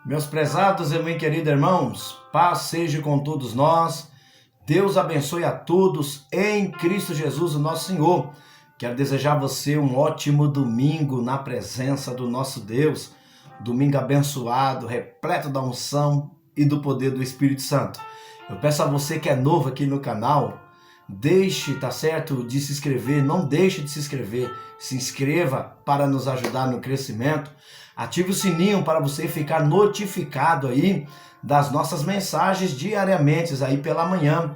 Meus prezados e muito queridos irmãos, paz seja com todos nós. Deus abençoe a todos em Cristo Jesus, o nosso Senhor. Quero desejar a você um ótimo domingo na presença do nosso Deus. Domingo abençoado, repleto da unção e do poder do Espírito Santo. Eu peço a você que é novo aqui no canal, deixe, tá certo, de se inscrever, não deixe de se inscrever. Se inscreva para nos ajudar no crescimento. Ative o sininho para você ficar notificado aí das nossas mensagens diariamente aí pela manhã.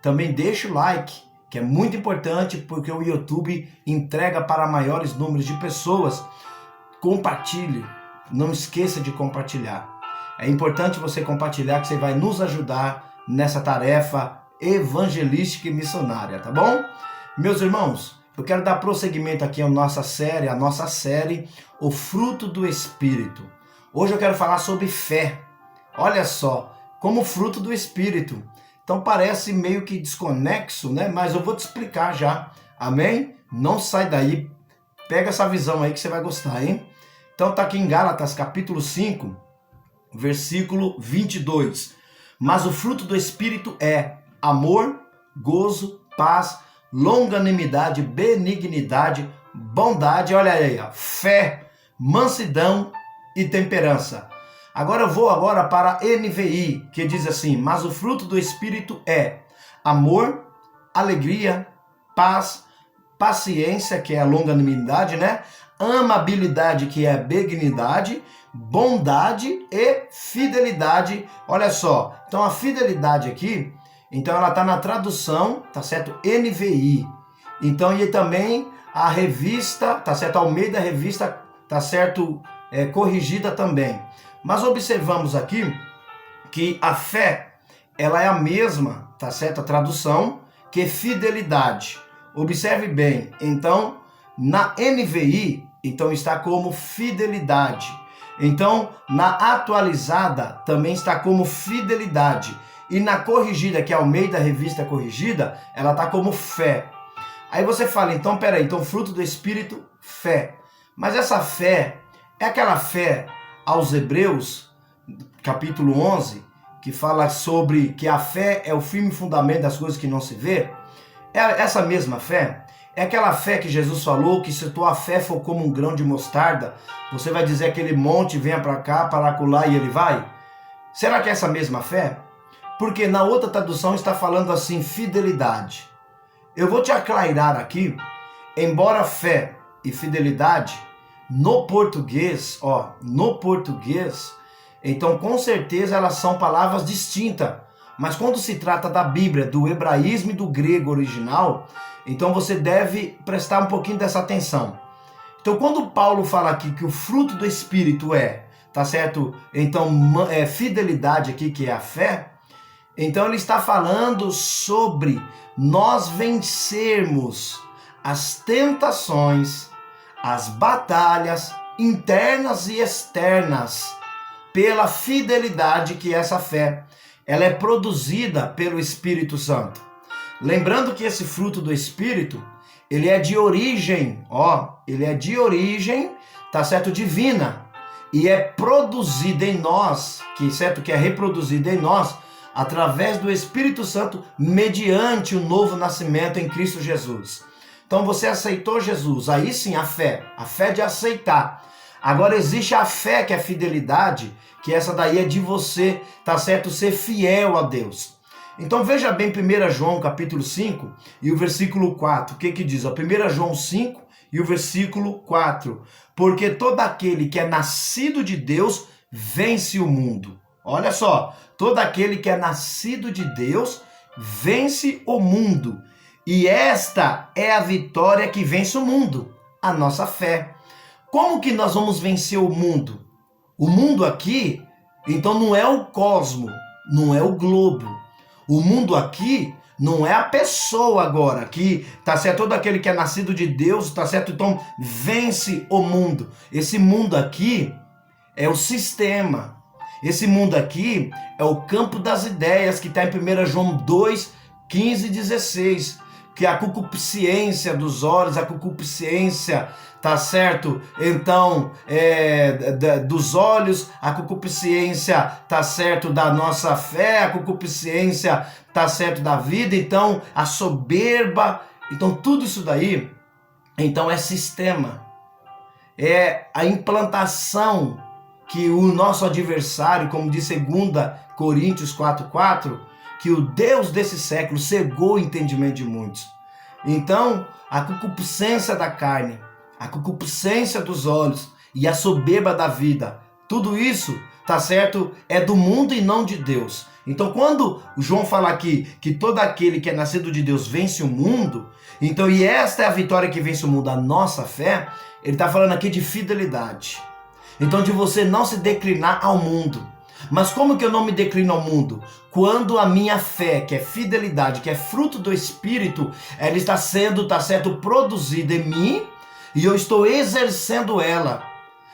Também deixe o like, que é muito importante porque o YouTube entrega para maiores números de pessoas. Compartilhe, não esqueça de compartilhar. É importante você compartilhar que você vai nos ajudar nessa tarefa evangelística e missionária, tá bom? Meus irmãos, eu quero dar prosseguimento aqui à nossa série, O Fruto do Espírito. Hoje eu quero falar sobre fé. Olha só, como fruto do Espírito. Então parece meio que desconexo, né? Mas eu vou te explicar já, amém? Não sai daí, pega essa visão aí que você vai gostar, hein? Então tá aqui em Gálatas capítulo 5, versículo 22. Mas o fruto do Espírito é amor, gozo, paz, longanimidade, benignidade, bondade, olha aí, fé, mansidão e temperança. Agora eu vou para a NVI, que diz assim: mas o fruto do Espírito é amor, alegria, paz, paciência, que é a longanimidade, né? Amabilidade, que é a benignidade, bondade e fidelidade. Olha só, então a fidelidade aqui, então ela está na tradução, tá certo? NVI. Então e também a revista, tá certo? Almeida Revista, tá certo? Corrigida também. Mas observamos aqui que a fé, ela é a mesma, tá certo? A tradução, que fidelidade. Observe bem, então na NVI, então está como fidelidade. Então na atualizada também está como fidelidade. E na corrigida, que é a Almeida Revista Corrigida, ela está como fé. Aí você fala, então peraí, então fruto do Espírito, fé. Mas essa fé, é aquela fé aos Hebreus, capítulo 11, que fala sobre que a fé é o firme fundamento das coisas que não se vê. É essa mesma fé? É aquela fé que Jesus falou que se tua fé for como um grão de mostarda, você vai dizer aquele monte, venha para cá, para acolá e ele vai? Será que é essa mesma fé? Porque na outra tradução está falando assim, fidelidade. Eu vou te aclarar aqui, embora fé e fidelidade, no português, então com certeza elas são palavras distintas. Mas quando se trata da Bíblia, do hebraísmo e do grego original, então você deve prestar um pouquinho dessa atenção. Então quando Paulo fala aqui que o fruto do Espírito tá certo? Então fidelidade aqui, que é a fé, então ele está falando sobre nós vencermos as tentações, as batalhas internas e externas pela fidelidade que essa fé, ela é produzida pelo Espírito Santo. Lembrando que esse fruto do Espírito, ele é de origem, tá certo, divina, e é produzido em nós, que é reproduzido em nós através do Espírito Santo, mediante o novo nascimento em Cristo Jesus. Então você aceitou Jesus, aí sim a fé de aceitar. Agora existe a fé que é a fidelidade, que essa daí é de você, tá certo, ser fiel a Deus. Então veja bem 1 João capítulo 5 e o versículo 4, o que diz? 1 João 5 e o versículo 4, porque todo aquele que é nascido de Deus vence o mundo. Olha só, todo aquele que é nascido de Deus vence o mundo. E esta é a vitória que vence o mundo, a nossa fé. Como que nós vamos vencer o mundo? O mundo aqui, então não é o cosmo, não é o globo. O mundo aqui não é a pessoa agora, que tá certo, todo aquele que é nascido de Deus, tá certo, então vence o mundo. Esse mundo aqui é o sistema. Esse mundo aqui é o campo das ideias, que está em 1 João 2, 15 e 16. Que a concupiscência dos olhos, a concupiscência, tá certo? Então, dos olhos, a concupiscência, tá certo? Da nossa fé, a concupiscência, tá certo? Da vida, então, a soberba, então tudo isso daí, então é sistema, é a implantação que o nosso adversário, como diz 2 Coríntios 4:4, que o Deus desse século cegou o entendimento de muitos. Então, a concupiscência da carne, a concupiscência dos olhos e a soberba da vida, tudo isso, tá certo? É do mundo e não de Deus. Então, quando o João fala aqui que todo aquele que é nascido de Deus vence o mundo, então, e esta é a vitória que vence o mundo, a nossa fé, ele está falando aqui de fidelidade. Então, de você não se declinar ao mundo. Mas como que eu não me declino ao mundo? Quando a minha fé, que é fidelidade, que é fruto do Espírito, ela está sendo, tá certo, produzida em mim e eu estou exercendo ela.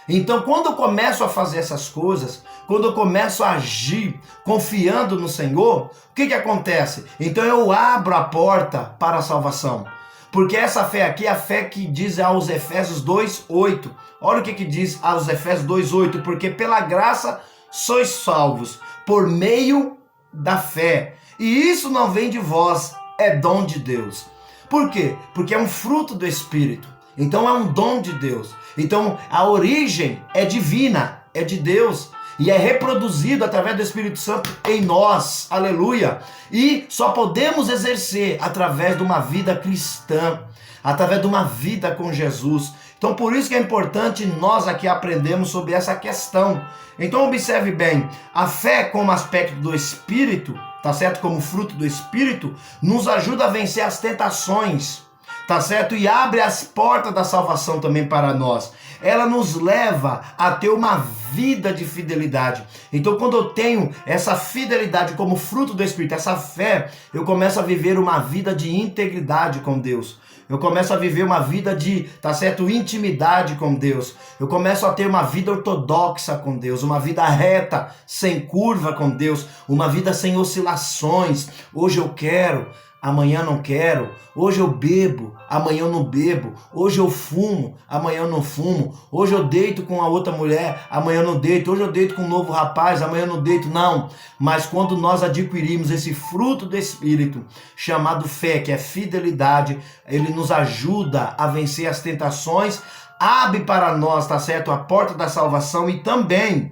Então, quando eu começo a fazer essas coisas, quando eu começo a agir confiando no Senhor, o que acontece? Então eu abro a porta para a salvação. Porque essa fé aqui é a fé que diz aos Efésios 2:8. Olha o que diz aos Efésios 2:8. Porque pela graça sois salvos, por meio da fé. E isso não vem de vós, é dom de Deus. Por quê? Porque é um fruto do Espírito. Então é um dom de Deus. Então a origem é divina, é de Deus. E é reproduzido através do Espírito Santo em nós, aleluia. E só podemos exercer através de uma vida cristã, através de uma vida com Jesus. Então por isso que é importante nós aqui aprendermos sobre essa questão. Então observe bem, a fé como aspecto do Espírito, tá certo? Como fruto do Espírito, nos ajuda a vencer as tentações, tá certo? E abre as portas da salvação também para nós. Ela nos leva a ter uma vida de fidelidade. Então, quando eu tenho essa fidelidade como fruto do Espírito, essa fé, eu começo a viver uma vida de integridade com Deus. Eu começo a viver uma vida de, tá certo, intimidade com Deus. Eu começo a ter uma vida ortodoxa com Deus, uma vida reta, sem curva com Deus, uma vida sem oscilações. Hoje eu quero, amanhã não quero. Hoje eu bebo, amanhã eu não bebo. Hoje eu fumo, amanhã eu não fumo. Hoje eu deito com a outra mulher, amanhã eu não deito. Hoje eu deito com um novo rapaz, amanhã eu não deito. Não, mas quando nós adquirimos esse fruto do Espírito, chamado fé, que é fidelidade, ele nos ajuda a vencer as tentações, abre para nós, tá certo, a porta da salvação. E também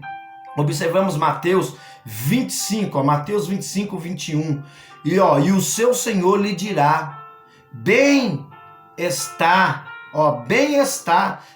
observamos Mateus 25, Mateus 25:21. E o seu Senhor lhe dirá: bem está,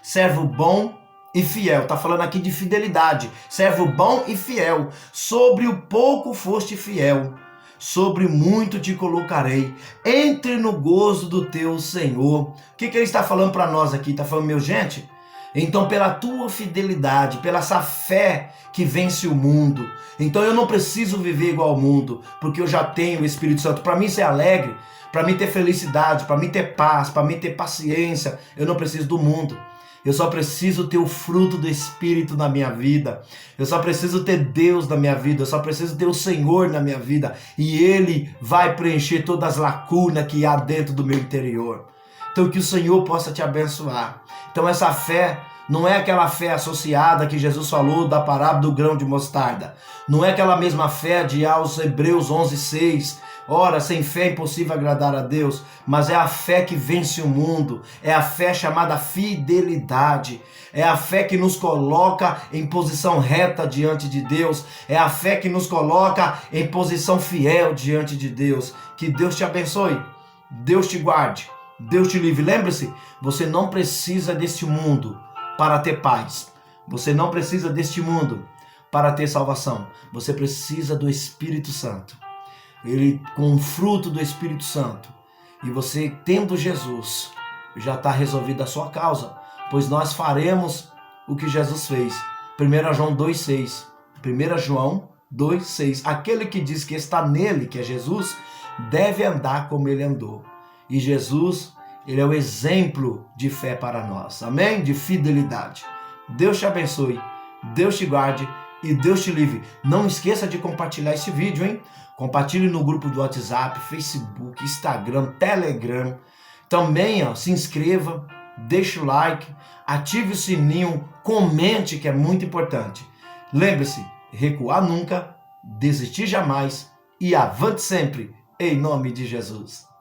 servo bom e fiel. Tá falando aqui de fidelidade. Servo bom e fiel. Sobre o pouco foste fiel, sobre muito te colocarei. Entre no gozo do teu Senhor. O que ele está falando para nós aqui? Está falando, meu gente, então pela tua fidelidade, pela essa fé que vence o mundo, então eu não preciso viver igual ao mundo, porque eu já tenho o Espírito Santo. Para mim ser alegre, para mim ter felicidade, para mim ter paz, para mim ter paciência, eu não preciso do mundo. Eu só preciso ter o fruto do Espírito na minha vida. Eu só preciso ter Deus na minha vida. Eu só preciso ter o Senhor na minha vida. E Ele vai preencher todas as lacunas que há dentro do meu interior. Então que o Senhor possa te abençoar. Então essa fé não é aquela fé associada que Jesus falou da parábola do grão de mostarda. Não é aquela mesma fé de aos Hebreus 11:6. Ora, sem fé é impossível agradar a Deus. Mas é a fé que vence o mundo. É a fé chamada fidelidade. É a fé que nos coloca em posição reta diante de Deus. É a fé que nos coloca em posição fiel diante de Deus. Que Deus te abençoe. Deus te guarde. Deus te livre. Lembre-se, você não precisa deste mundo para ter paz. Você não precisa deste mundo para ter salvação. Você precisa do Espírito Santo. Ele com o fruto do Espírito Santo. E você tendo Jesus, já está resolvida a sua causa. Pois nós faremos o que Jesus fez. 1 João 2,6. 1 João 2,6. Aquele que diz que está nele, que é Jesus, deve andar como ele andou. E Jesus, ele é o exemplo de fé para nós. Amém? De fidelidade. Deus te abençoe. Deus te guarde. E Deus te livre. Não esqueça de compartilhar esse vídeo, hein? Compartilhe no grupo do WhatsApp, Facebook, Instagram, Telegram. Também, se inscreva. deixe o like, ative o sininho, comente, que é muito importante. Lembre-se, recuar nunca, desistir jamais e avante sempre, em nome de Jesus.